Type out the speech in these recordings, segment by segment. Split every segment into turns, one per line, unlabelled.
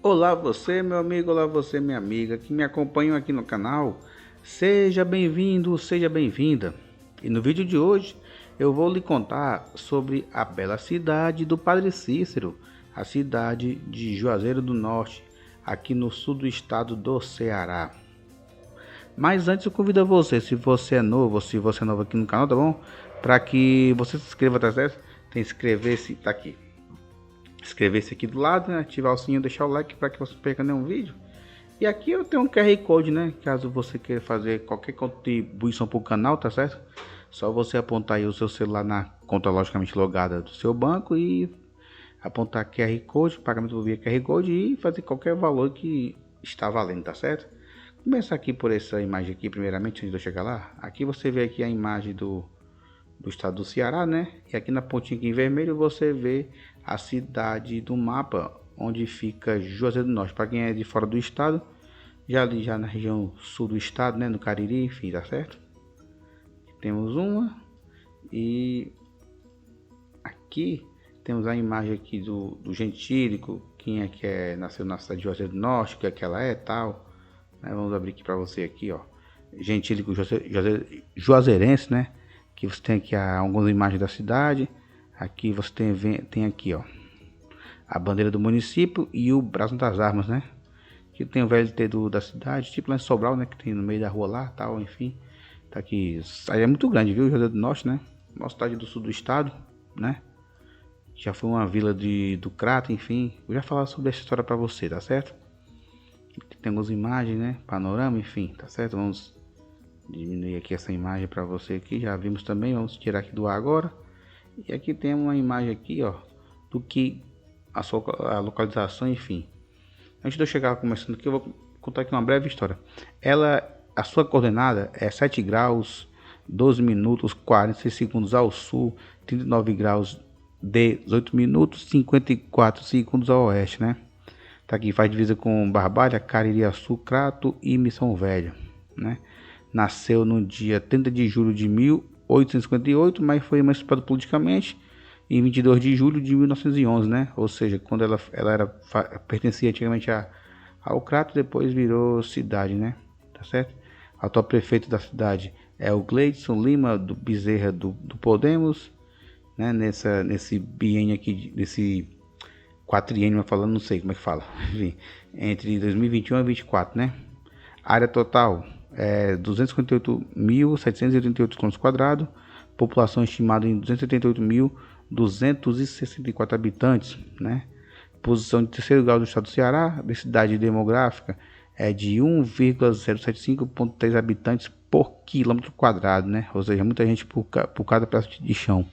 Olá você, meu amigo, olá você, minha amiga, que me acompanham aqui no canal. Seja bem-vindo, seja bem-vinda. E no vídeo de hoje eu vou lhe contar sobre a bela cidade do Padre Cícero, a cidade de Juazeiro do Norte, aqui no sul do estado do Ceará. Mas antes eu convido a você, se você é novo, se você é novo aqui no canal, tá bom? Para que você se inscreva, tá certo? Tem que inscrever-se, tá aqui. Inscrever-se aqui do lado, né? Ativar o sininho, deixar o like para que você não perca nenhum vídeo. E aqui eu tenho um QR Code, né? Caso você queira fazer qualquer contribuição para o canal, tá certo? Só você apontar aí o seu celular na conta logicamente logada do seu banco e apontar QR Code, pagamento via QR Code e fazer qualquer valor que está valendo, tá certo? Começar aqui por essa imagem aqui, primeiramente, antes de eu chegar lá. Aqui você vê aqui a imagem do estado do Ceará, né? E aqui na pontinha aqui em vermelho você vê a cidade do mapa, onde fica Juazeiro do Norte. Para quem é de fora do estado, já ali já na região sul do estado, né? No Cariri, enfim, tá certo? Temos uma. E aqui temos a imagem aqui do Gentílico, quem é que nasceu na cidade de Juazeiro do Norte, que é que ela é tal. Vamos abrir aqui para você aqui, ó. Gentílico Juazeirense, né? Aqui você tem aqui algumas imagens da cidade. Aqui você tem aqui, ó, a bandeira do município e o braço das armas, né? Aqui tem o VLT da cidade, tipo lá em Sobral, né? Que tem no meio da rua lá, tal, enfim. Tá aqui. Aí é muito grande, viu? Juazeiro do Norte, né? Uma cidade do sul do estado, né? Já foi uma vila do Crato, enfim. Eu já falar sobre essa história para você, tá certo? Aqui tem algumas imagens, né? Panorama, enfim, tá certo? Vamos diminuir aqui essa imagem para você aqui. Já vimos também, vamos tirar aqui do ar agora. E aqui tem uma imagem aqui, ó, do que a localização, enfim. Antes de eu chegar começando aqui, eu vou contar aqui uma breve história. A sua coordenada é 7 graus, 12 minutos, 46 segundos ao sul, 39 graus, 18 minutos, 54 segundos ao oeste, né? Tá aqui, faz divisa com Barbalha, Caririaçu, Crato e Missão Velha, né? Nasceu no dia 30 de julho de 1858, mas foi emancipado politicamente em 22 de julho de 1911, né? Ou seja, quando ela pertencia antigamente ao Crato, depois virou cidade, né? Tá certo? O atual prefeito da cidade é o Gleidson Lima do Bezerra do Podemos, né? Nesse biênio aqui, nesse quatriênio, falando, não sei como é que fala, enfim, entre 2021 e 2024, né? Área total é 258.788 km², população estimada em 278.264 habitantes, né? Posição de terceiro grau do estado do Ceará, densidade demográfica é de 1,075.3 habitantes por km², né? Ou seja, muita gente por cada pedaço de chão.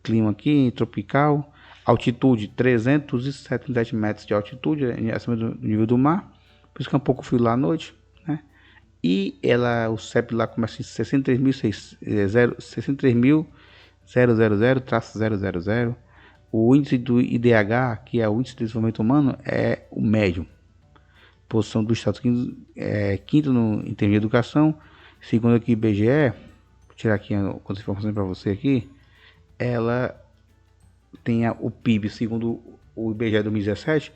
Clima aqui tropical, altitude 377 metros de altitude, acima do nível do mar, por isso que é um pouco frio lá à noite, né? E o CEP lá começa em 63.000-000. O índice do IDH, que é o índice de desenvolvimento humano, é o médio. Posição do estado quinto em termos de educação. Segundo aqui IBGE, vou tirar aqui algumas informações para você aqui. Ela tem o PIB, segundo o IBGE 2017,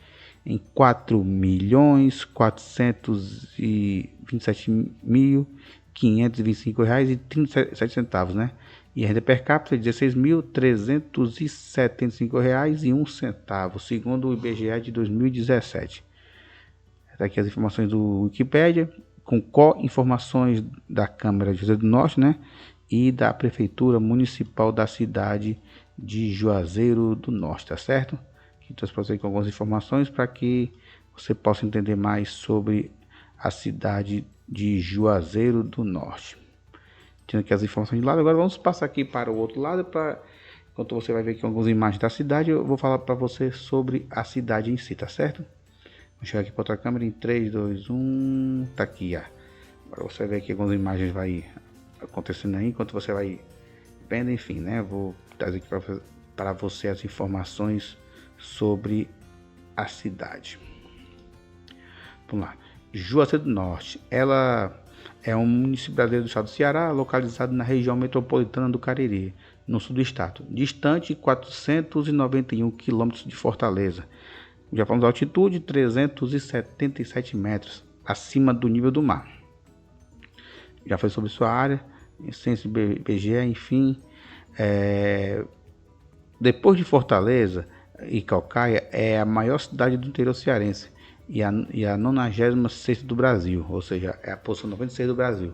em R$ 4.427.525,37, né? E a renda per capita é R$ 16.375,01, segundo o IBGE de 2017. Tá aqui as informações do Wikipedia, com informações da Câmara de Juazeiro do Norte, né? E da Prefeitura Municipal da cidade de Juazeiro do Norte, tá certo? Aqui trouxe para você com algumas informações para que você possa entender mais sobre a cidade de Juazeiro do Norte. Tendo aqui as informações de lado, agora vamos passar aqui para o outro lado, enquanto você vai ver aqui algumas imagens da cidade, eu vou falar para você sobre a cidade em si, tá certo? Vou chegar aqui para outra câmera em 3, 2, 1, tá aqui, ó. Agora você vai ver aqui algumas imagens vai acontecendo aí, enquanto você vai vendo, enfim, né? Vou trazer aqui para você as informações sobre a cidade. Vamos lá. Juazeiro do Norte, ela é um município brasileiro do estado do Ceará, localizado na região metropolitana do Cariri, no sul do estado, distante 491 quilômetros de Fortaleza, Já falamos da altitude, 377 metros acima do nível do mar. Já foi sobre sua área, censo IBGE, enfim. Depois de Fortaleza e Calcaia, é a maior cidade do interior cearense e a 96ª do Brasil, ou seja, é a posição 96 do Brasil.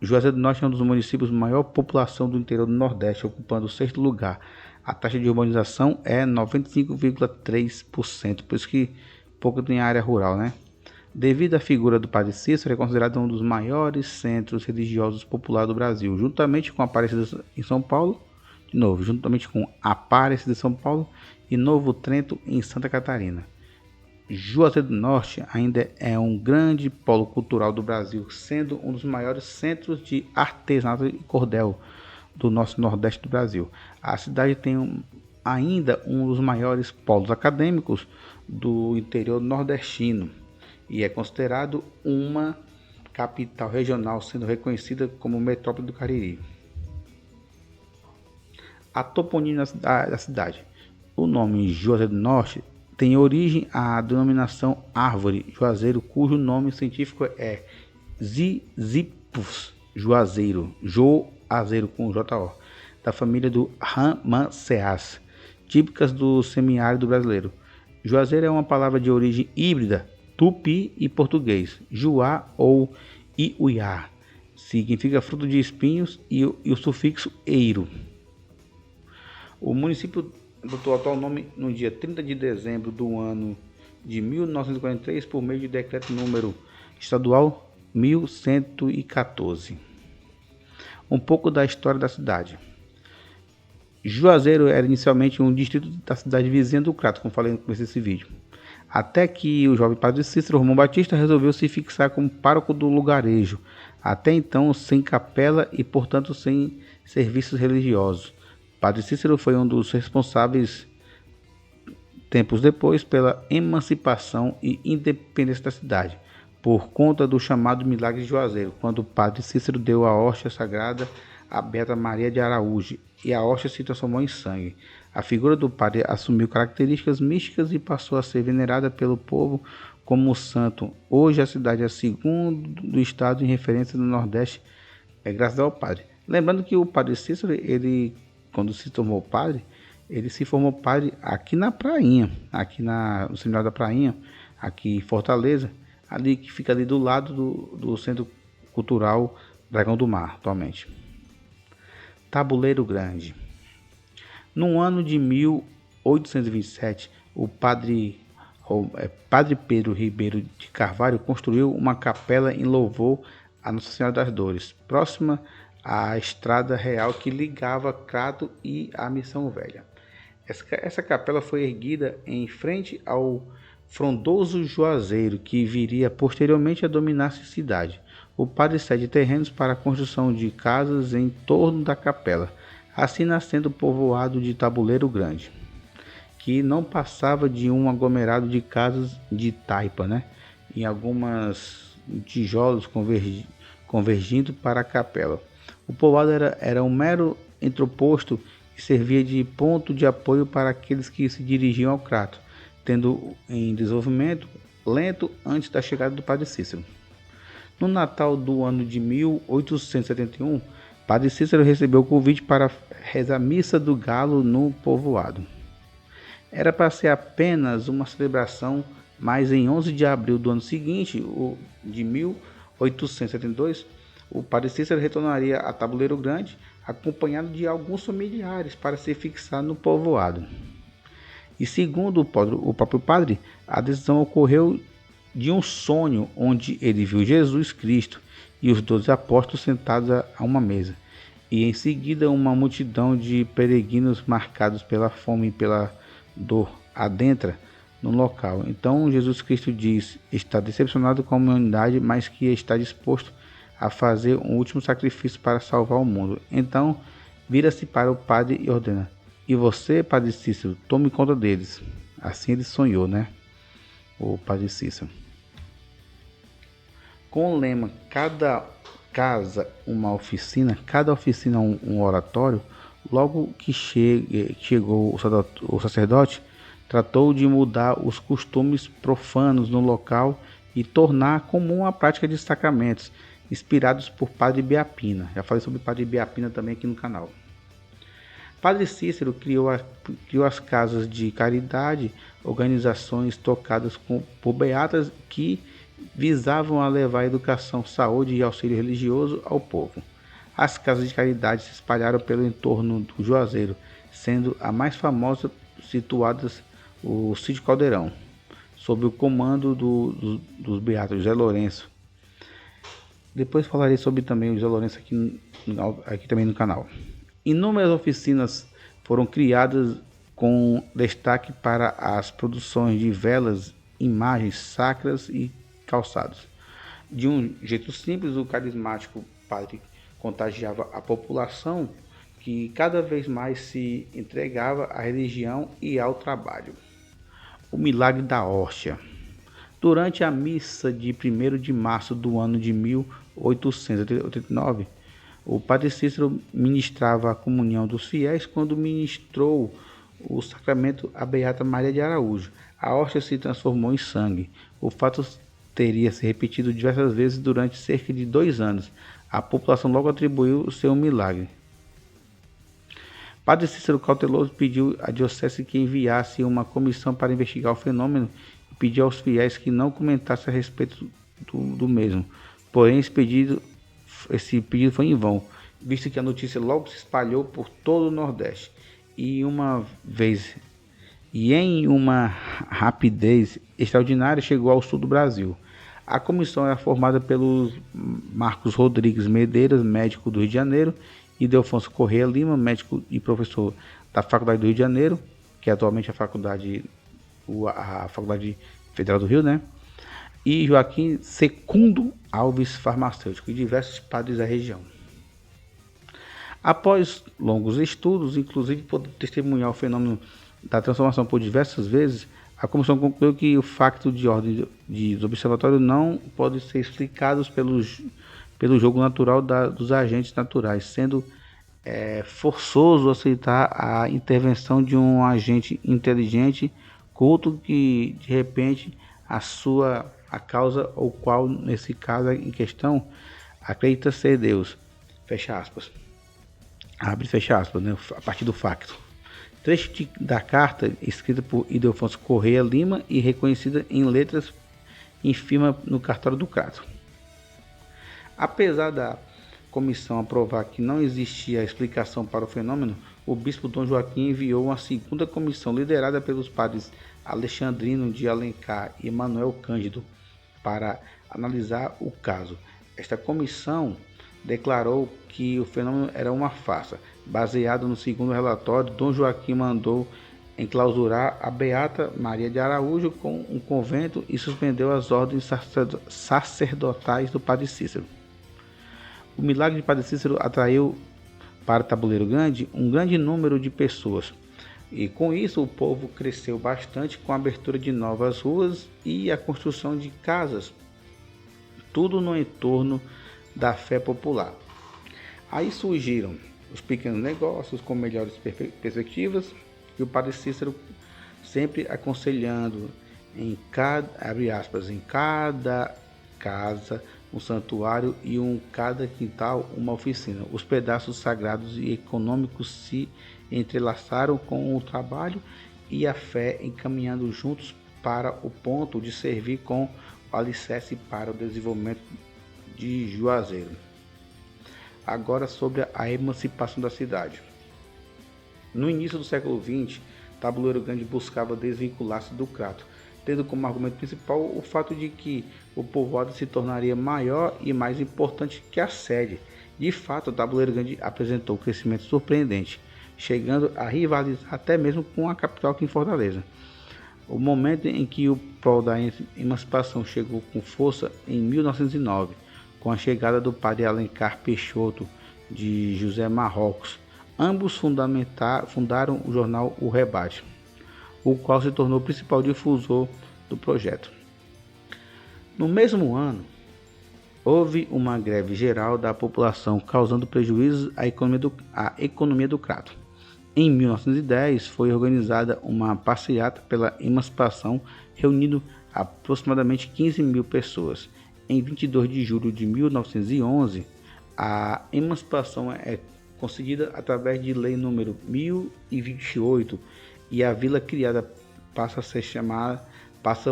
Juazeiro do Norte é um dos municípios com maior população do interior do Nordeste, ocupando o 6º lugar. A taxa de urbanização é 95,3%, por isso que pouco tem área rural, né? Devido à figura do Padre Cícero, é considerado um dos maiores centros religiosos populares do Brasil, juntamente com Aparecida em São Paulo, juntamente com Aparecida de São Paulo e Novo Trento em Santa Catarina. Juazeiro do Norte ainda é um grande polo cultural do Brasil, sendo um dos maiores centros de artesanato e cordel do nosso Nordeste do Brasil. A cidade tem ainda um dos maiores polos acadêmicos do interior nordestino e é considerado uma capital regional, sendo reconhecida como metrópole do Cariri. A toponímia da cidade. O nome Juazeiro do Norte tem origem à denominação árvore Juazeiro, cujo nome científico é Ziziphus juazeiro, Joazeiro com J-O, da família do Ramanceás, típicas do semiárido brasileiro. Juazeiro é uma palavra de origem híbrida, tupi e português, juá ou iuiá, significa fruto de espinhos e o sufixo eiro. O município adotou o atual nome no dia 30 de dezembro do ano de 1943 por meio de decreto número estadual 1114. Um pouco da história da cidade. Juazeiro era inicialmente um distrito da cidade vizinha do Crato, como falei no começo desse vídeo. Até que o jovem padre Cícero Romão Batista resolveu se fixar como pároco do lugarejo, até então sem capela e, portanto, sem serviços religiosos. Padre Cícero foi um dos responsáveis, tempos depois, pela emancipação e independência da cidade, por conta do chamado Milagre de Juazeiro, quando o Padre Cícero deu a hóstia sagrada a Beata Maria de Araújo e a hóstia se transformou em sangue. A figura do padre assumiu características místicas e passou a ser venerada pelo povo como santo. Hoje a cidade é a segunda do estado em referência no Nordeste, graças ao padre. Lembrando que o Padre Cícero, quando se tornou padre, ele se formou padre aqui na Prainha, no Seminário da Prainha, aqui em Fortaleza, ali que fica ali do lado do Centro Cultural Dragão do Mar, atualmente. Tabuleiro Grande. No ano de 1827, o padre Pedro Ribeiro de Carvalho construiu uma capela em louvor a Nossa Senhora das Dores, próxima à estrada real que ligava Crato e a Missão Velha. Essa capela foi erguida em frente ao frondoso Juazeiro, que viria posteriormente a dominar a cidade. O padre cede terrenos para a construção de casas em torno da capela, assim nascendo o povoado de Tabuleiro Grande, que não passava de um aglomerado de casas de taipa, em algumas tijolos convergindo para a capela. O povoado era um mero entreposto e servia de ponto de apoio para aqueles que se dirigiam ao Crato, tendo em desenvolvimento lento antes da chegada do Padre Cícero. No Natal do ano de 1871, Padre Cícero recebeu o convite para rezar a Missa do Galo no povoado. Era para ser apenas uma celebração, mas em 11 de abril do ano seguinte, de 1872, o Padre Cícero retornaria a Tabuleiro Grande, acompanhado de alguns familiares para se fixar no povoado. E segundo o próprio padre, a decisão ocorreu de um sonho onde ele viu Jesus Cristo e os 12 apóstolos sentados a uma mesa, e em seguida uma multidão de peregrinos marcados pela fome e pela dor adentra no local. Então Jesus Cristo diz estar decepcionado com a humanidade, mas que está disposto a fazer um último sacrifício para salvar o mundo. Então vira-se para o padre e ordena: "E você, Padre Cícero, tome conta deles." Assim ele sonhou, o Padre Cícero. Com o lema "Cada casa uma oficina, cada oficina um oratório", logo que chegou o sacerdote tratou de mudar os costumes profanos no local e tornar comum a prática de sacramentos, inspirados por Padre Biapina. Já falei sobre Padre Biapina também aqui no canal. Padre Cícero criou as casas de caridade, organizações tocadas por beatas que visavam a levar educação, saúde e auxílio religioso ao povo. As casas de caridade se espalharam pelo entorno do Juazeiro, sendo a mais famosa situadas o Sítio Caldeirão, sob o comando dos beatos José Lourenço. Depois falarei sobre também o José Lourenço aqui também no canal. Inúmeras oficinas foram criadas com destaque para as produções de velas, imagens sacras e calçados. De um jeito simples, o carismático padre contagiava a população que cada vez mais se entregava à religião e ao trabalho. O milagre da hóstia. Durante a missa de 1º de março do ano de 1889, o Padre Cícero ministrava a comunhão dos fiéis quando ministrou o sacramento à Beata Maria de Araújo. A hóstia se transformou em sangue. O fato teria se repetido diversas vezes durante cerca de 2 anos. A população logo atribuiu o seu milagre. Padre Cícero cauteloso pediu à diocese que enviasse uma comissão para investigar o fenômeno e pediu aos fiéis que não comentassem a respeito do mesmo. Porém, esse pedido foi em vão, visto que a notícia logo se espalhou por todo o Nordeste e em uma rapidez extraordinária chegou ao sul do Brasil. A comissão era formada pelos Marcos Rodrigues Medeiros, médico do Rio de Janeiro, e Delfonso Corrêa Lima, médico e professor da Faculdade do Rio de Janeiro, que é atualmente a Faculdade Federal do Rio, né? E Joaquim Secundo Alves, farmacêutico, e diversos padres da região. Após longos estudos, inclusive por testemunhar o fenômeno da transformação por diversas vezes, a comissão concluiu que o facto de ordem do observatório não pode ser explicado pelo jogo natural dos agentes naturais, sendo forçoso aceitar a intervenção de um agente inteligente, culto, que de repente a causa, ou qual nesse caso em questão, acredita ser Deus. Fecha aspas. Abre e fecha aspas, né? A partir do facto. Trecho da carta, escrita por Ildefonso Corrêa Lima e reconhecida em letras em firma no cartório do Crato. Apesar da comissão aprovar que não existia explicação para o fenômeno, o bispo Dom Joaquim enviou uma segunda comissão liderada pelos padres Alexandrino de Alencar e Manuel Cândido para analisar o caso. Esta comissão declarou que o fenômeno era uma farsa. Baseado no segundo relatório, Dom Joaquim mandou enclausurar a Beata Maria de Araújo com um convento e suspendeu as ordens sacerdotais do Padre Cícero. O milagre de Padre Cícero atraiu para Tabuleiro Grande um grande número de pessoas, e com isso o povo cresceu bastante com a abertura de novas ruas e a construção de casas, tudo no entorno da fé popular. Aí surgiram os pequenos negócios com melhores perspectivas, e o Padre Cícero sempre aconselhando em cada casa um santuário e cada quintal uma oficina. Os pedaços sagrados e econômicos se entrelaçaram com o trabalho e a fé, encaminhando juntos para o ponto de servir com o alicerce para o desenvolvimento de Juazeiro. Agora sobre a emancipação da cidade. No início do século XX, Tabuleiro Grande buscava desvincular-se do Crato, tendo como argumento principal o fato de que o povoado se tornaria maior e mais importante que a sede. De fato, Tabuleiro Grande apresentou um crescimento surpreendente, chegando a rivalizar até mesmo com a capital aqui em Fortaleza. O momento em que o prol da emancipação chegou com força em 1909, com a chegada do padre Alencar Peixoto de José Marrocos. Ambos fundaram o jornal O Rebate, o qual se tornou o principal difusor do projeto. No mesmo ano, houve uma greve geral da população, causando prejuízos à economia do Crato. Em 1910, foi organizada uma passeata pela emancipação, reunindo aproximadamente 15 mil pessoas. Em 22 de julho de 1911, a emancipação é concedida através de lei número 1028 e a vila criada passou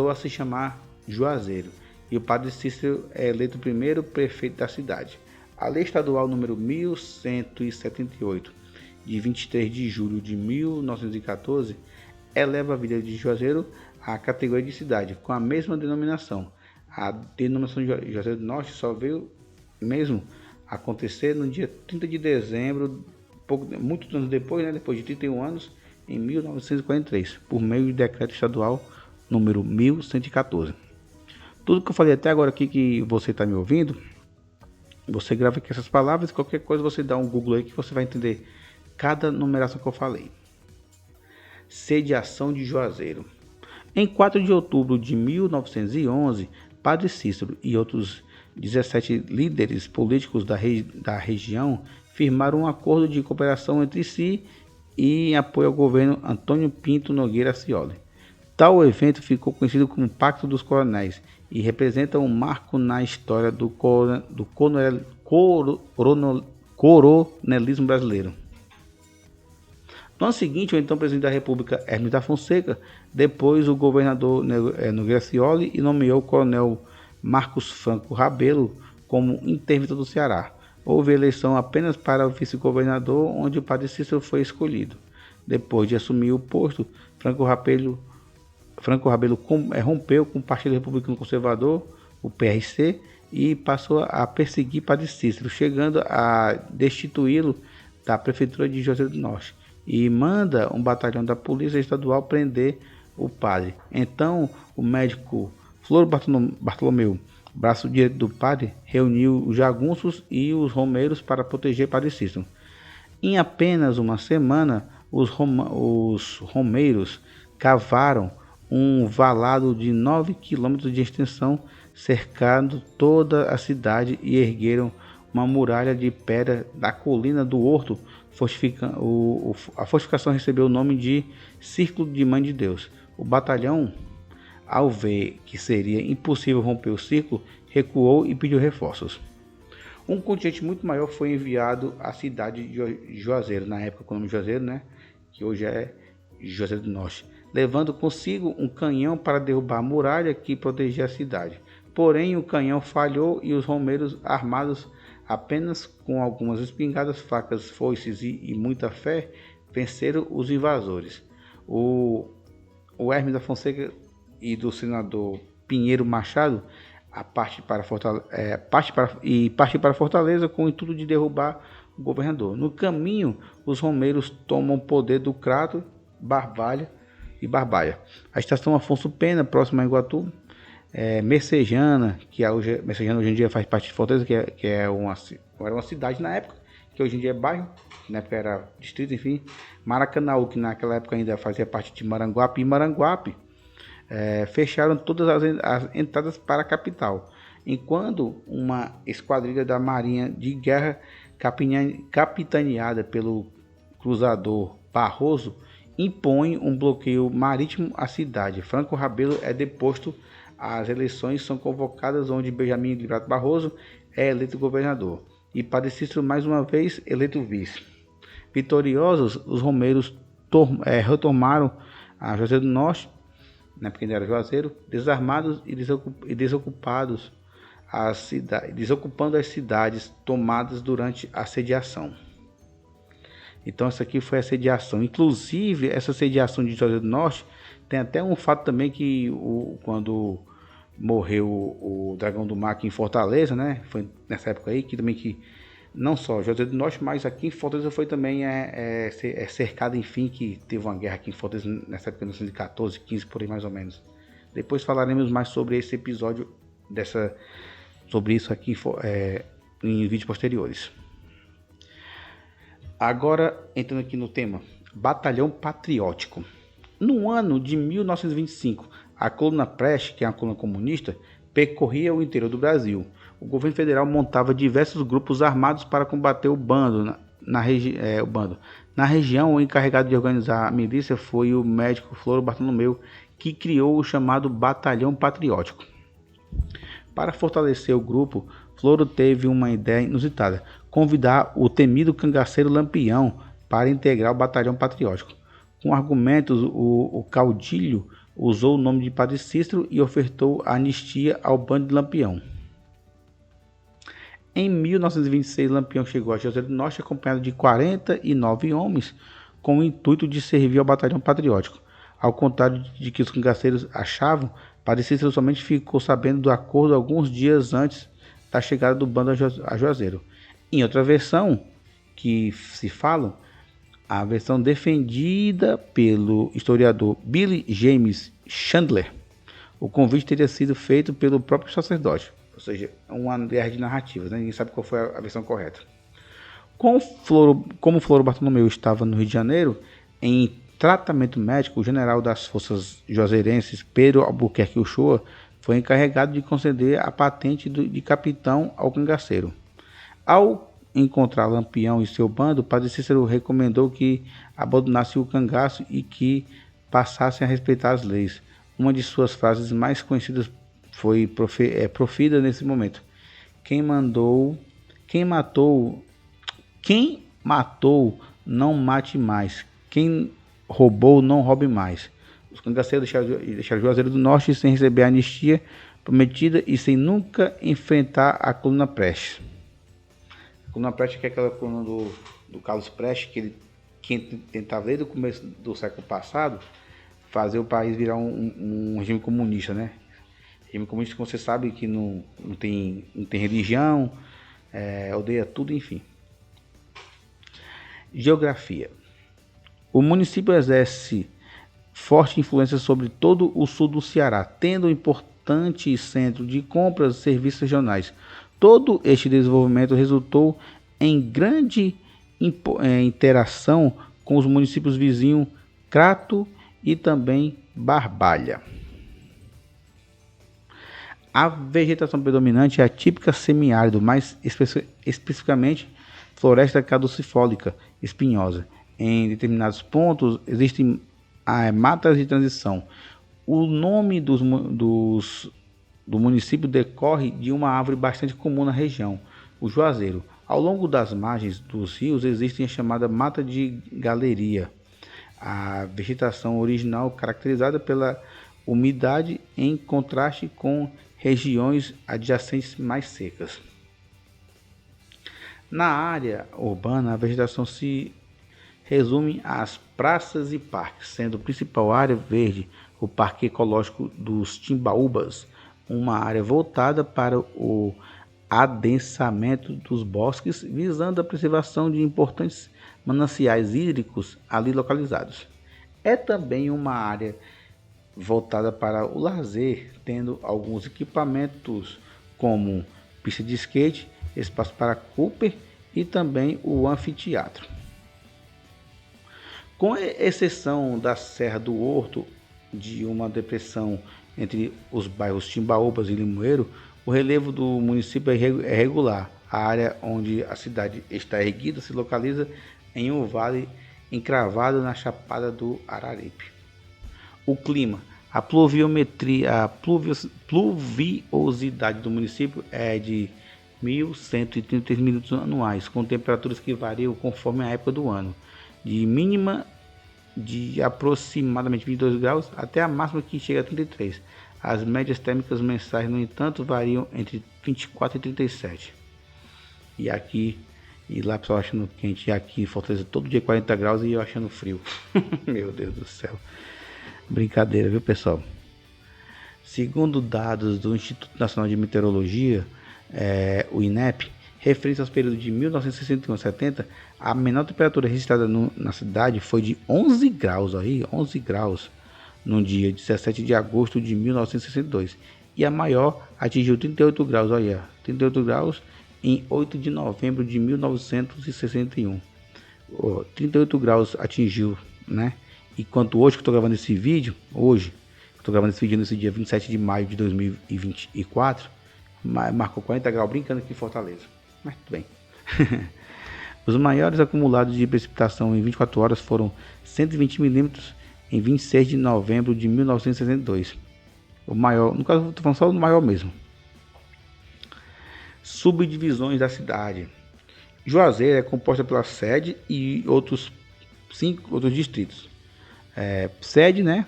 a se chamar Juazeiro, e o padre Cícero é eleito primeiro prefeito da cidade. A lei estadual número 1178, de 23 de julho de 1914, eleva a vila de Juazeiro à categoria de cidade, com a mesma denominação. A denominação de Juazeiro do Norte só veio mesmo acontecer no dia 30 de dezembro, muitos anos depois, depois de 31 anos, em 1943, por meio de decreto estadual número 1114. Tudo que eu falei até agora aqui que você está me ouvindo, você grava aqui essas palavras, qualquer coisa você dá um Google aí que você vai entender cada numeração que eu falei. Sediação de Juazeiro. Em 4 de outubro de 1911, Padre Cícero e outros 17 líderes políticos da região firmaram um acordo de cooperação entre si e em apoio ao governo Antônio Pinto Nogueira Scioli. Tal evento ficou conhecido como Pacto dos Coronéis e representa um marco na história do coronelismo brasileiro. No ano seguinte, o então presidente da República, Hermes da Fonseca, depois o governador Nogueira Scioli, e nomeou o coronel Marcos Franco Rabelo como interventor do Ceará. Houve eleição apenas para o vice-governador, onde o padre Cícero foi escolhido. Depois de assumir o posto, Franco Rabelo rompeu com o Partido Republicano Conservador, o PRC, e passou a perseguir padre Cícero, chegando a destituí-lo da prefeitura de Juazeiro do Norte, e manda um batalhão da Polícia Estadual prender o padre. Então, o médico Flor Bartolomeu, braço direito do padre, reuniu os jagunços e os romeiros para proteger padre Cícero. Em apenas uma semana, os romeiros cavaram um valado de 9 quilômetros de extensão, cercando toda a cidade, e ergueram uma muralha de pedra da colina do Horto. A fortificação recebeu o nome de Círculo de Mãe de Deus. O batalhão, ao ver que seria impossível romper o círculo, recuou e pediu reforços. Um contingente muito maior foi enviado à cidade de Juazeiro, na época com o nome Juazeiro, que hoje é Juazeiro do Norte, levando consigo um canhão para derrubar a muralha que protegia a cidade. Porém, o canhão falhou e os romeiros, armados apenas com algumas espingardas, facas, foices e muita fé, venceram os invasores. O Hermes da Fonseca e do senador Pinheiro Machado parte para Fortaleza com o intuito de derrubar o governador. No caminho, os romeiros tomam poder do Crato, Barbalha. A estação Afonso Pena, próxima a Iguatu, Messejana, Messejana hoje em dia faz parte de Fortaleza, que era uma cidade na época, que hoje em dia é bairro, na época era distrito, enfim. Maracanaú, que naquela época ainda fazia parte de Maranguape, e Maranguape fecharam todas as entradas para a capital, enquanto uma esquadrilha da Marinha de Guerra, capitaneada pelo cruzador Barroso, impõe um bloqueio marítimo à cidade. Franco Rabelo é deposto. As eleições são convocadas, onde Benjamin Grato Barroso é eleito governador e Padre Cícero mais uma vez eleito vice. Vitoriosos, os romeiros retomaram a Juazeiro do Norte, porque ainda era Juazeiro, desarmados e desocupados desocupando as cidades tomadas durante a sediação. Então essa aqui foi a sediação. Inclusive, essa sediação de Juazeiro do Norte tem até um fato também que quando morreu o Dragão do Mar aqui em Fortaleza, foi nessa época aí, que não só Juazeiro do Norte, mas aqui em Fortaleza foi também cercado, enfim, que teve uma guerra aqui em Fortaleza nessa época, 1914, 15, por aí mais ou menos. Depois falaremos mais sobre esse episódio, sobre isso aqui em vídeos posteriores. Agora, entrando aqui no tema, Batalhão Patriótico. No ano de 1925, a coluna Preste, que é uma coluna comunista, percorria o interior do Brasil. O governo federal montava diversos grupos armados para combater o bando o bando. Na região, o encarregado de organizar a milícia foi o médico Floro Bartolomeu, que criou o chamado Batalhão Patriótico. Para fortalecer o grupo, Floro teve uma ideia inusitada: convidar o temido cangaceiro Lampião para integrar o Batalhão Patriótico. Com argumentos, o caudilho usou o nome de Padre Cícero e ofertou a anistia ao bando de Lampião. Em 1926, Lampião chegou a Juazeiro do Norte acompanhado de 49 homens com o intuito de servir ao Batalhão Patriótico. Ao contrário de que os cangaceiros achavam, Padre Cícero somente ficou sabendo do acordo alguns dias antes da chegada do bando a Juazeiro. Em outra versão que se fala, a versão defendida pelo historiador Billy James Chandler, o convite teria sido feito pelo próprio sacerdote. Ou seja, uma guerra de narrativas, né? Ninguém sabe qual foi a versão correta. Como Floro Bartolomeu estava no Rio de Janeiro, em tratamento médico, o general das forças juazeirenses, Pedro Albuquerque Uchoa, foi encarregado de conceder a patente de capitão ao cangaceiro. Ao encontrar Lampião e seu bando, Padre Cícero recomendou que abandonasse o cangaço e que passassem a respeitar as leis. Uma de suas frases mais conhecidas foi profida nesse momento: quem matou, não mate mais. Quem roubou, não roube mais. Os cangaceiros deixaram Juazeiro do Norte sem receber a anistia prometida e sem nunca enfrentar a coluna Prestes. A coluna Prestes, que é aquela coluna do Carlos Prestes, que tentava desde o começo do século passado fazer o país virar um regime comunista, né? Regime comunista, como você sabe, que não tem religião, odeia tudo, enfim. Geografia. O município exerce forte influência sobre todo o sul do Ceará, tendo um importante centro de compras e serviços regionais. Todo este desenvolvimento resultou em grande interação com os municípios vizinhos Crato e também Barbalha. A vegetação predominante é a típica semiárido, mais especificamente floresta caducifólica espinhosa. Em determinados pontos existem matas de transição. O nome do município decorre de uma árvore bastante comum na região, o juazeiro. Ao longo das margens dos rios existem a chamada mata de galeria. A vegetação original caracterizada pela umidade em contraste com regiões adjacentes mais secas. Na área urbana, a vegetação se resume às praças e parques, sendo a principal área verde o Parque Ecológico dos Timbaúbas, uma área voltada para o adensamento dos bosques, visando a preservação de importantes mananciais hídricos ali localizados. É também uma área voltada para o lazer, tendo alguns equipamentos como pista de skate, espaço para Cooper e também o anfiteatro. Com exceção da Serra do Horto, de uma depressão entre os bairros Timbaúbas e Limoeiro, o relevo do município é regular. A área onde a cidade está erguida se localiza em um vale encravado na Chapada do Araripe. O clima. A pluviosidade do município é de 1.133 minutos anuais, com temperaturas que variam conforme a época do ano, de mínima de aproximadamente 22 graus até a máxima que chega a 33. As médias térmicas mensais, no entanto, variam entre 24 e 37. E lá pessoal achando quente, e aqui em Fortaleza todo dia 40 graus e eu achando frio. Meu Deus do céu. Brincadeira, viu, pessoal? Segundo dados do Instituto Nacional de Meteorologia, o INEP, referente aos períodos de 1961 a 70, a menor temperatura registrada na cidade foi de 11 graus, 11 graus, no dia 17 de agosto de 1962. E a maior atingiu 38 graus, 38 graus em 8 de novembro de 1961. 38 graus atingiu, né? Enquanto hoje que estou gravando esse vídeo, nesse dia 27 de maio de 2024, marcou 40 graus brincando aqui em Fortaleza. Mas tudo bem. Os maiores acumulados de precipitação em 24 horas foram 120 milímetros em 26 de novembro de 1962. O maior, no caso, estou falando só do maior mesmo. Subdivisões da cidade. Juazeiro é composta pela sede e outros 5 outros distritos. Sede, né?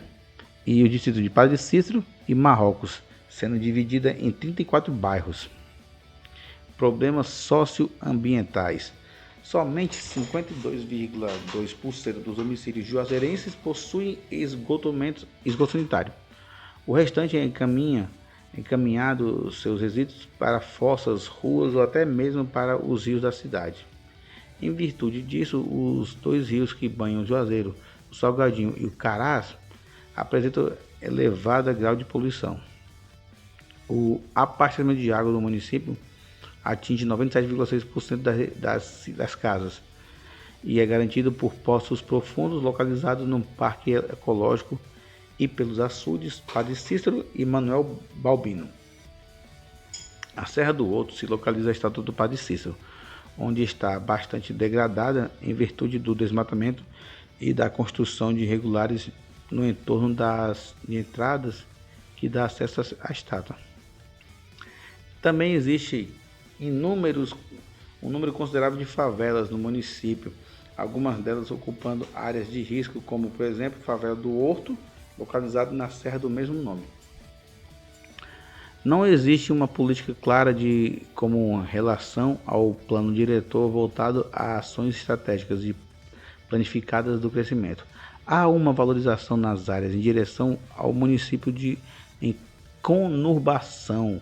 E o distrito de Padre Cícero e Marrocos, sendo dividida em 34 bairros. Problemas socioambientais. Somente 52,2% dos homicídios juazeirenses possuem esgoto sanitário. O restante é encaminhado seus resíduos para fossas, ruas ou até mesmo para os rios da cidade. Em virtude disso, os 2 rios que banham o Juazeiro, o Salgadinho e o Carás, apresentam elevado grau de poluição. O abastecimento de água do município atinge 97,6% das casas e é garantido por poços profundos localizados no Parque Ecológico e pelos açudes Padre Cícero e Manuel Balbino. A Serra do Horto se localiza a estátua do Padre Cícero, onde está bastante degradada em virtude do desmatamento e da construção de irregulares no entorno das entradas que dá acesso à estátua. Também existe um número considerável de favelas no município, algumas delas ocupando áreas de risco, como por exemplo a favela do Horto, localizada na serra do mesmo nome. Não existe uma política clara como relação ao plano diretor voltado a ações estratégicas e planificadas do crescimento. Há uma valorização nas áreas em direção ao município em conurbação,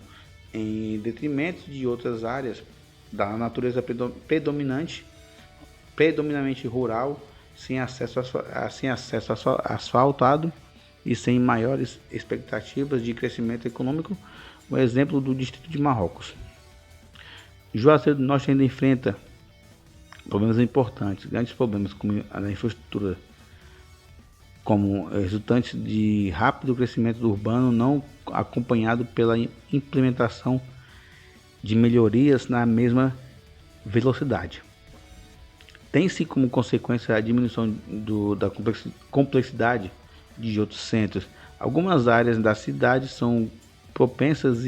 em detrimento de outras áreas da natureza predominantemente rural, sem acesso asfaltado e sem maiores expectativas de crescimento econômico, o exemplo do distrito de Marrocos. Juazeiro do Norte ainda enfrenta problemas importantes, grandes problemas como a infraestrutura, como resultantes de rápido crescimento urbano não acompanhado pela implementação de melhorias na mesma velocidade. Tem-se como consequência a diminuição da complexidade de outros centros. Algumas áreas da cidade são propensas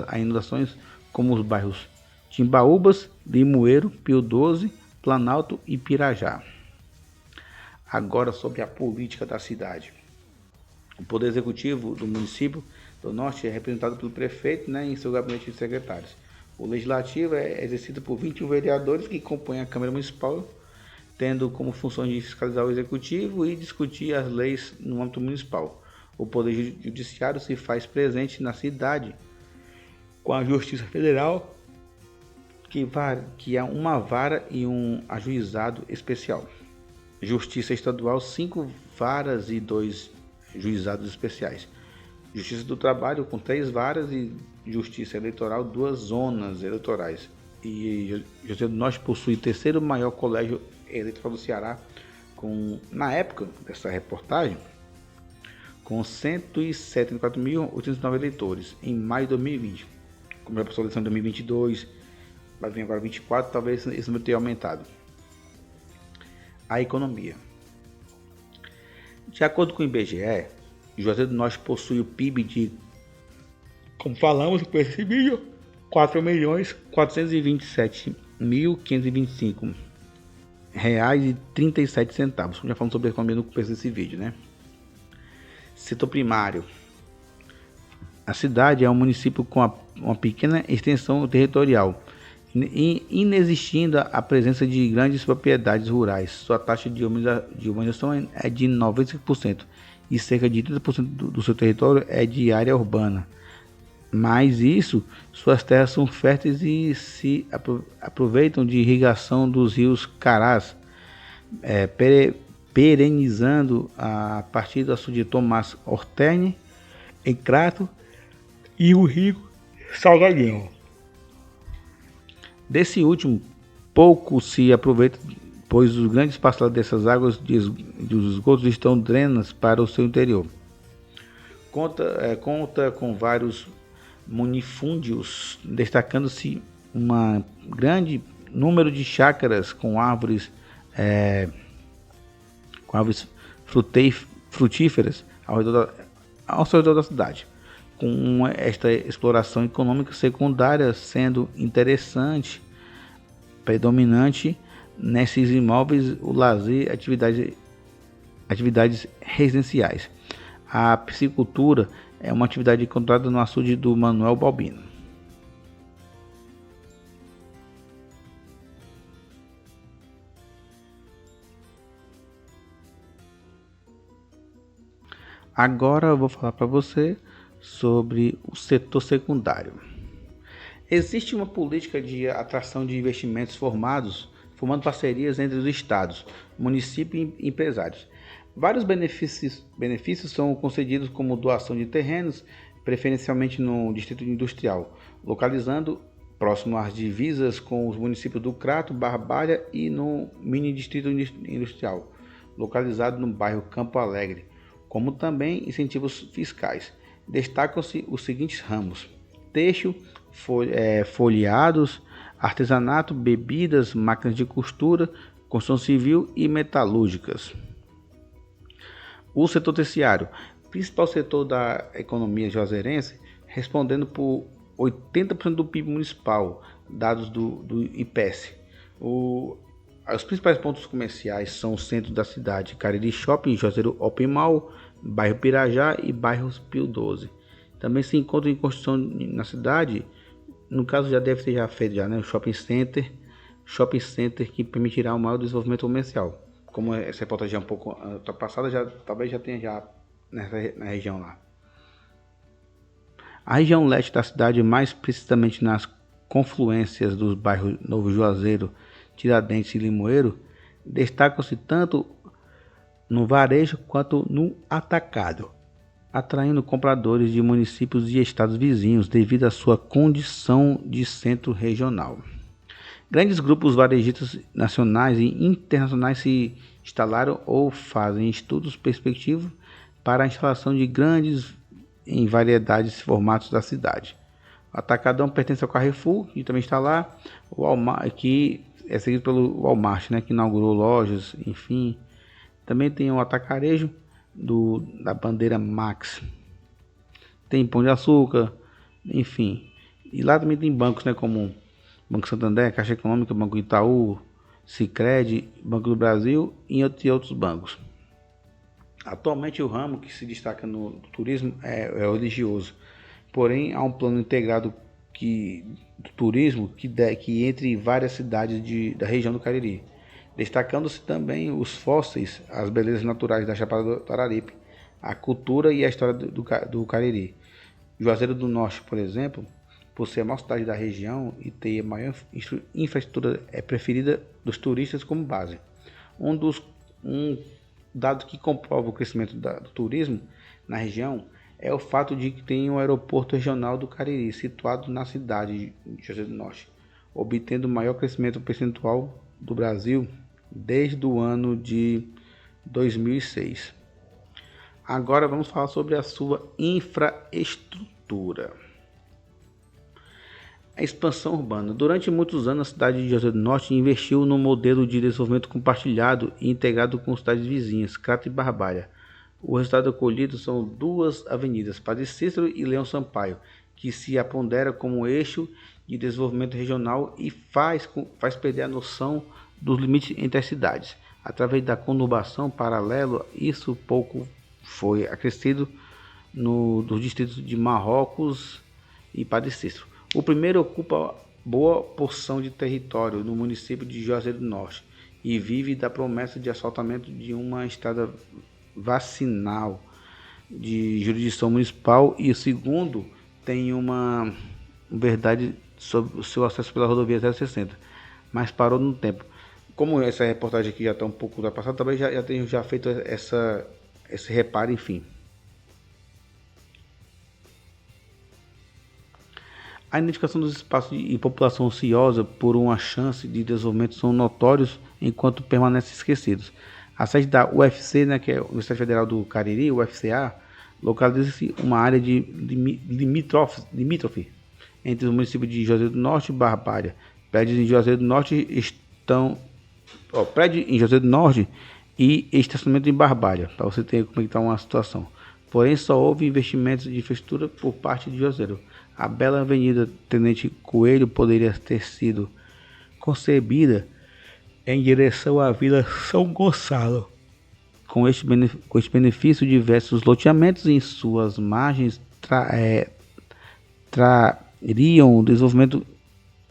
a inundações, como os bairros Timbaúbas, Limoeiro, Pio XII, Planalto e Pirajá. Agora sobre a política da cidade. O poder executivo do município do Norte é representado pelo prefeito, em seu gabinete de secretários. O legislativo é exercido por 21 vereadores que compõem a Câmara Municipal, tendo como função de fiscalizar o executivo e discutir as leis no âmbito municipal. O poder judiciário se faz presente na cidade com a Justiça Federal, que é uma vara e um ajuizado especial. Justiça Estadual, 5 varas e 2 juizados especiais. Justiça do Trabalho, com 3 varas, e Justiça Eleitoral, 2 zonas eleitorais. E Juazeiro do Norte possui o 3º maior colégio eleitoral do Ceará, na época dessa reportagem, com 174.809 eleitores, em maio de 2020. Como já passou a eleição em 2022, vai vir agora 2024, talvez esse número tenha aumentado. A economia. De acordo com o IBGE, Juazeiro do Norte possui o PIB de, como falamos com esse vídeo, R$ 4.425.525,37, como já falamos sobre a economia no começo desse vídeo, Setor primário. A cidade é um município com uma pequena extensão territorial, inexistindo a presença de grandes propriedades rurais. Sua taxa de urbanização é de 95% e cerca de 30% do seu território é de área urbana. Mais isso, suas terras são férteis e se aproveitam de irrigação dos rios Carás, perenizando a partir do açude de Tomás Horterne, em Crato, e o rio Salgadinho. Desse último, pouco se aproveita, pois os grandes parcelas dessas águas dos esgotos estão drenadas para o seu interior. Conta com vários munifúndios, destacando-se uma grande número de chácaras com árvores frutíferas ao redor da cidade, com esta exploração econômica secundária sendo interessante, predominante nesses imóveis o lazer, atividades residenciais. A piscicultura é uma atividade encontrada no açude do Manuel Balbino. Agora eu vou falar para você sobre o setor secundário. Existe uma política de atração de investimentos formando parcerias entre os estados, municípios e empresários. Vários benefícios são concedidos como doação de terrenos, preferencialmente no distrito industrial, localizando próximo às divisas com os municípios do Crato, Barbalha e no mini distrito industrial, localizado no bairro Campo Alegre, como também incentivos fiscais. Destacam-se os seguintes ramos: têxtil, folheados, artesanato, bebidas, máquinas de costura, construção civil e metalúrgicas. O setor terciário, principal setor da economia juazeirense, respondendo por 80% do PIB municipal, dados do IPES. Os principais pontos comerciais são o centro da cidade, Cariri Shopping, Juazeiro Open Mall, bairro Pirajá e bairros Pio 12. Também se encontra em construção na cidade, no caso já deve ter feito já, né, o Shopping Center que permitirá um maior desenvolvimento comercial. Como essa reportagem é um pouco ultrapassada, talvez já tenha já na região lá. A região leste da cidade, mais precisamente nas confluências dos bairros Novo Juazeiro, Tiradentes e Limoeiro, destacam-se tanto no varejo quanto no atacado, atraindo compradores de municípios e estados vizinhos devido à sua condição de centro regional. Grandes grupos varejistas nacionais e internacionais se instalaram ou fazem estudos perspectivos para a instalação de grandes em variedades e formatos da cidade. O Atacadão pertence ao Carrefour, que também está lá, o Walmart, que é seguido pelo Walmart, né, que inaugurou lojas, enfim. Também tem o Atacarejo da bandeira Max. Tem Pão de Açúcar, enfim. E lá também tem bancos, né, como Banco Santander, Caixa Econômica, Banco Itaú, Sicredi, Banco do Brasil e outros bancos. Atualmente o ramo que se destaca no turismo é o religioso. Porém, há um plano integrado do turismo que entre várias cidades da região do Cariri, destacando-se também os fósseis, as belezas naturais da Chapada do Araripe, a cultura e a história do Cariri. Juazeiro do Norte, por exemplo, por ser a maior cidade da região e ter a maior infraestrutura preferida dos turistas como base. Um dado que comprova o crescimento do turismo na região é o fato de que tem um aeroporto regional do Cariri, situado na cidade de Juazeiro do Norte, obtendo o maior crescimento percentual do Brasil desde o ano de 2006. Agora vamos falar sobre a sua infraestrutura. A expansão urbana. Durante muitos anos, a cidade de Juazeiro do Norte investiu no modelo de desenvolvimento compartilhado e integrado com cidades vizinhas, Crato e Barbalha. O resultado colhido são duas avenidas, Padre Cícero e Leão Sampaio, que se apondera como eixo de desenvolvimento regional e faz perder a noção dos limites entre as cidades. Através da conurbação paralela, isso pouco foi acrescido dos distritos de Marrocos e Padre Cícero. O primeiro ocupa boa porção de território no município de Juazeiro do Norte e vive da promessa de asfaltamento de uma estrada vacinal de jurisdição municipal, e o segundo tem uma verdade sobre o seu acesso pela rodovia 060, mas parou no tempo. Como essa reportagem aqui já está um pouco ultrapassada, talvez já tenha feito esse reparo, enfim. A identificação dos espaços de população ociosa por uma chance de desenvolvimento são notórios enquanto permanecem esquecidos. A sede da UFC, né, que é a Universidade Federal do Cariri, UFCA, localiza-se uma área de limítrofe entre os municípios de Juazeiro do Norte e Barbalha, Prédios em Juazeiro do Norte prédio em Juazeiro do Norte e estacionamento em Barbalha, para você ter como está uma situação. Porém, só houve investimentos de infraestrutura por parte de Juazeiro. A bela Avenida Tenente Coelho poderia ter sido concebida em direção à Vila São Gonçalo. Com este benefício, diversos loteamentos em suas margens trariam o desenvolvimento,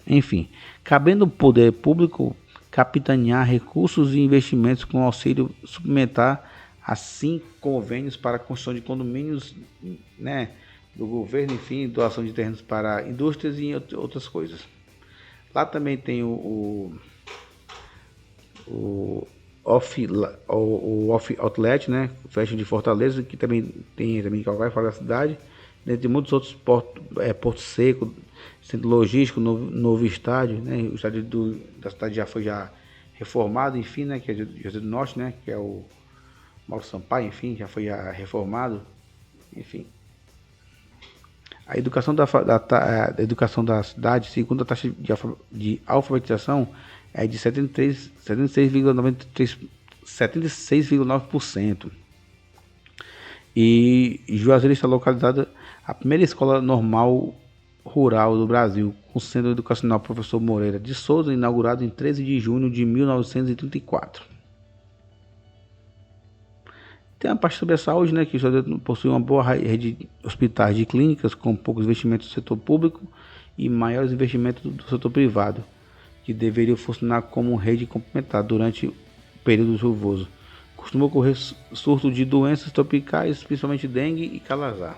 enfim, cabendo ao poder público capitanear recursos e investimentos com auxílio suplementar, assim convênios para a construção de condomínios, né, do governo, enfim, doação de terrenos para indústrias e outras coisas. Lá também tem o Off Outlet, né, Fashion de Fortaleza, que também tem também em qualquer fora da cidade, dentre muitos outros Porto Seco, centro logístico, novo estádio, né, o estádio da cidade já foi reformado, enfim, né, que é Juazeiro do Norte, né, que é o Mauro Sampaio, enfim, já foi reformado, enfim. A educação a educação da cidade, segundo a taxa de alfabetização, é de 76,9%. E Juazeiro está localizada a primeira escola normal rural do Brasil, com o Centro Educacional Professor Moreira de Souza, inaugurado em 13 de junho de 1934. Tem a parte sobre a saúde, né, que Juazeiro possui uma boa rede de hospitais e clínicas, com poucos investimentos do setor público e maiores investimentos do setor privado, que deveriam funcionar como rede complementar durante o período chuvoso. Costuma ocorrer surto de doenças tropicais, principalmente dengue e calazar.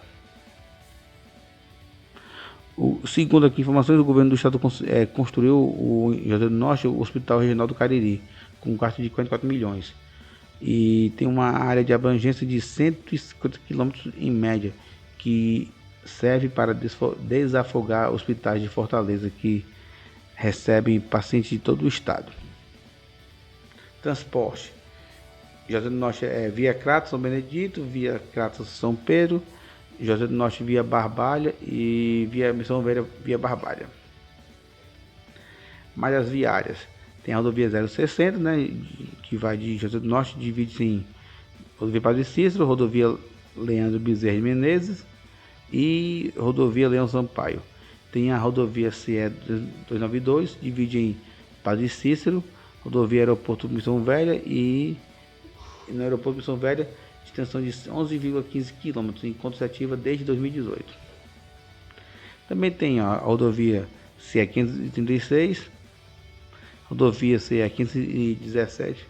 Segundo aqui informações, o governo do estado construiu em Juazeiro do Norte o Hospital Regional do Cariri, com um gasto de 44 milhões. E tem uma área de abrangência de 150 km em média, que serve para desafogar hospitais de Fortaleza que recebem pacientes de todo o estado. Transporte. Juazeiro do Norte é via Crato, São Benedito, via Crato, São Pedro, Juazeiro do Norte via Barbalha e via Missão Velha via Barbalha. Malhas viárias. Tem a rodovia 060, né, que vai de Juazeiro do Norte, divide-se em rodovia Padre Cícero, rodovia Leandro Bezerra de Menezes e rodovia Leão Sampaio. Tem a rodovia CE 292, divide em Padre Cícero, rodovia Aeroporto Missão Velha e no Aeroporto Missão Velha, extensão de 11,15 km, enquanto ativa desde 2018. Também tem a rodovia CE 536, rodovia CE 517,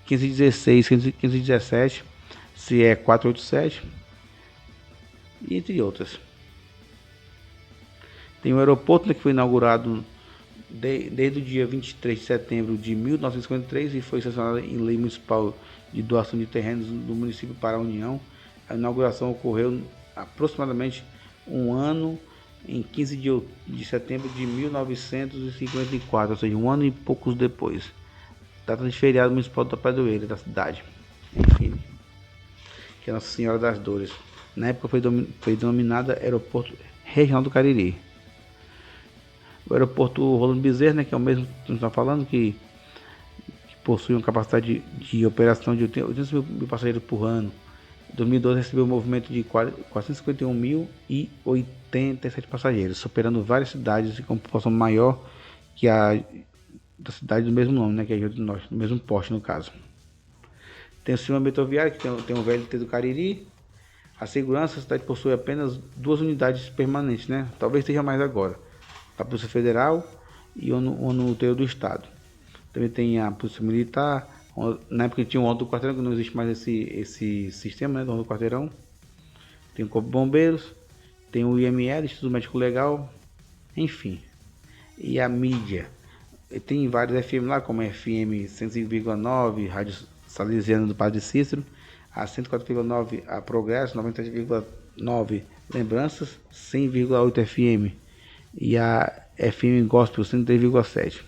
516, 517, CE 487, e entre outras. Tem o aeroporto, né, que foi inaugurado desde o dia 23 de setembro de 1953 e foi sancionado em lei municipal de doação de terrenos do município para a União. A inauguração ocorreu aproximadamente um ano, em 15 de setembro de 1954, ou seja, um ano e poucos depois. Data de feriado municipal da Padroeira da cidade, enfim, que é Nossa Senhora das Dores. Na época foi denominada Aeroporto Regional do Cariri. O aeroporto Rolando Bezerra, né, que é o mesmo que a gente está falando, que possui uma capacidade de operação de 800 mil passageiros por ano. Em 2012 recebeu um movimento de 451.087 passageiros, superando várias cidades com população maior que a da cidade do mesmo nome, né, que é Juazeiro do Norte, do mesmo porte no caso. Tem o sistema metroviário, que tem o VLT do Cariri. A segurança, a cidade possui apenas 2 unidades permanentes, né, talvez esteja mais agora, a Polícia Federal e o no interior do estado. Também tem a Polícia Militar. Na época tinha o Rondo do Quarteirão, que não existe mais esse sistema, né, do Rondo do Quarteirão. Tem o Corpo de Bombeiros, tem o IML, Instituto Médico Legal, enfim. E a mídia. Tem vários FM lá, como a FM 105,9, Rádio Salesiana do Padre Cícero, a 104,9 a Progresso, 97,9 Lembranças, 100,8 FM e a FM Gospel 103,7.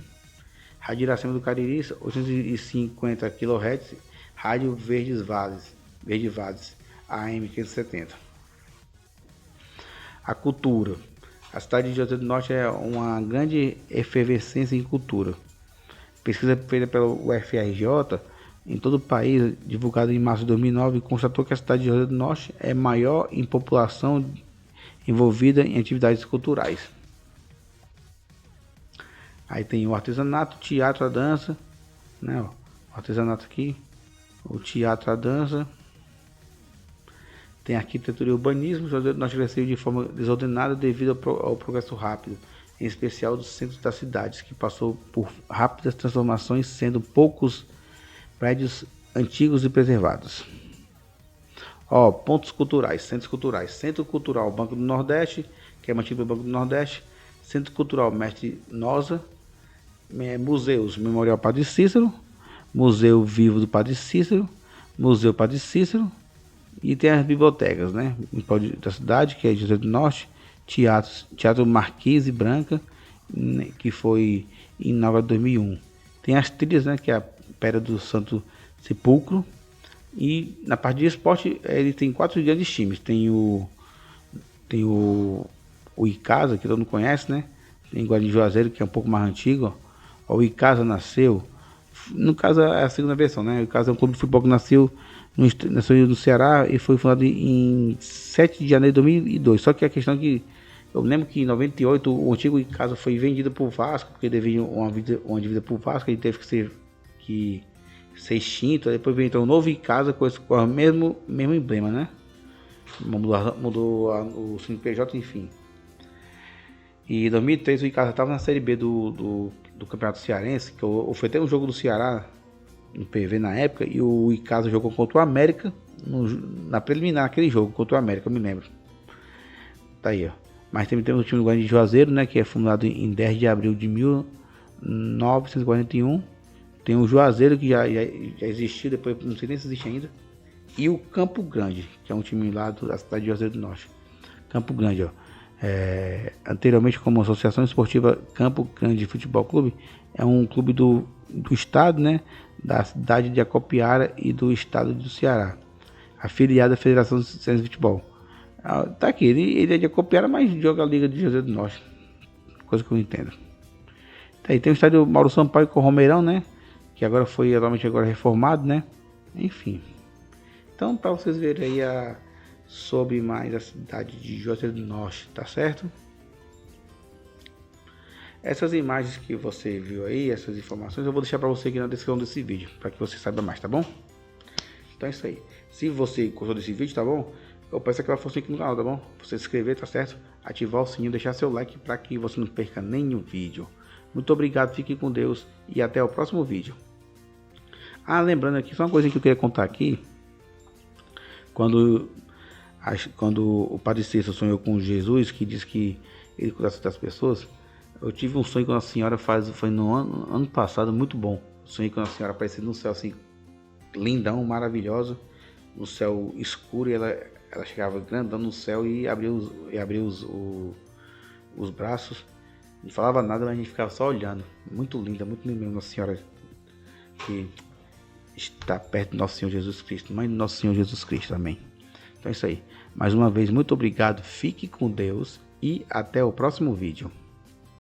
Rádio Iracema do Cariri, 850 kHz, Rádio Verde Vales, AM 570. A cultura. A cidade de Juazeiro do Norte é uma grande efervescência em cultura. Pesquisa feita pelo UFRJ em todo o país, divulgada em março de 2009, constatou que a cidade de Juazeiro do Norte é maior em população envolvida em atividades culturais. Aí tem o artesanato, teatro, a dança, né? O artesanato aqui, o teatro, a dança. Tem arquitetura e urbanismo. Juazeiro do Norte cresceu de forma desordenada devido ao progresso rápido, em especial dos centros das cidades, que passou por rápidas transformações, sendo poucos prédios antigos e preservados. Pontos culturais, centros culturais. Centro Cultural Banco do Nordeste, que é mantido pelo Banco do Nordeste. Centro Cultural Mestre Nosa. Museus Memorial Padre Cícero, Museu Vivo do Padre Cícero, Museu Padre Cícero, e tem as bibliotecas, né? Da cidade, que é Juazeiro do Norte, Teatro Marquise Branca, né? Que foi inaugurado em 2001. Tem as trilhas, né? Que é a Pedra do Santo Sepulcro. E na parte de esporte, ele tem 4 grandes times. Tem o Icasa, que todo mundo conhece, né? Tem Guarani de Juazeiro, que é um pouco mais antigo. O Icasa nasceu, no caso é a segunda versão, né? O Icasa é um clube de futebol que nasceu no Ceará e foi fundado em 7 de janeiro de 2002. Só que a questão é que eu lembro que em 98 o antigo Icasa foi vendido para o Vasco, porque devia uma dívida para o Vasco, ele teve que ser extinto. Aí depois veio então um novo Icasa com o mesmo emblema, né? Mudou o CNPJ, enfim. E em 2003 o Icasa estava na Série B do Campeonato Cearense, que foi até um jogo do Ceará no PV na época, e o Icasa jogou contra o América na preliminar, aquele jogo contra o América, eu me lembro. Tá aí, ó. Mas também temos o time do Guarani de Juazeiro, né, que é fundado em 10 de abril de 1941. Tem o Juazeiro, que já existiu, depois não sei nem se existe ainda. E o Campo Grande, que é um time lá da cidade de Juazeiro do Norte. Campo Grande, ó. Anteriormente como Associação Esportiva Campo Grande Futebol Clube, é um clube do estado, né, da cidade de Acopiara e do estado do Ceará, afiliado à Federação Cearense de Futebol. Tá aqui, ele é de Acopiara, mas joga a Liga de Juazeiro do Norte, coisa que eu não entendo. Tá aí, tem o estádio Mauro Sampaio com o Romeirão, né, que agora foi atualmente reformado, né, enfim. Então, para vocês verem aí sobre mais a cidade de Juazeiro do Norte, tá certo? Essas imagens que você viu aí, essas informações, eu vou deixar para você aqui na descrição desse vídeo, para que você saiba mais, tá bom? Então é isso aí. Se você gostou desse vídeo, tá bom? Eu peço aquela força aqui no canal, tá bom? Você se inscrever, tá certo? Ativar o sininho, deixar seu like para que você não perca nenhum vídeo. Muito obrigado, fique com Deus e até o próximo vídeo. Lembrando aqui, só uma coisa que eu queria contar aqui. Quando o Padre Cícero sonhou com Jesus, que diz que ele cuidasse das pessoas, eu tive um sonho com a senhora foi no ano passado, muito bom. Sonhei com a senhora aparecendo no céu assim, lindão, maravilhosa, no céu escuro, e ela chegava grandão no céu e abria os braços. Não falava nada, mas a gente ficava só olhando. Muito linda mesmo, Nossa Senhora, que está perto do nosso Senhor Jesus Cristo, mãe do nosso Senhor Jesus Cristo, amém. Então é isso aí. Mais uma vez, muito obrigado, fique com Deus e até o próximo vídeo.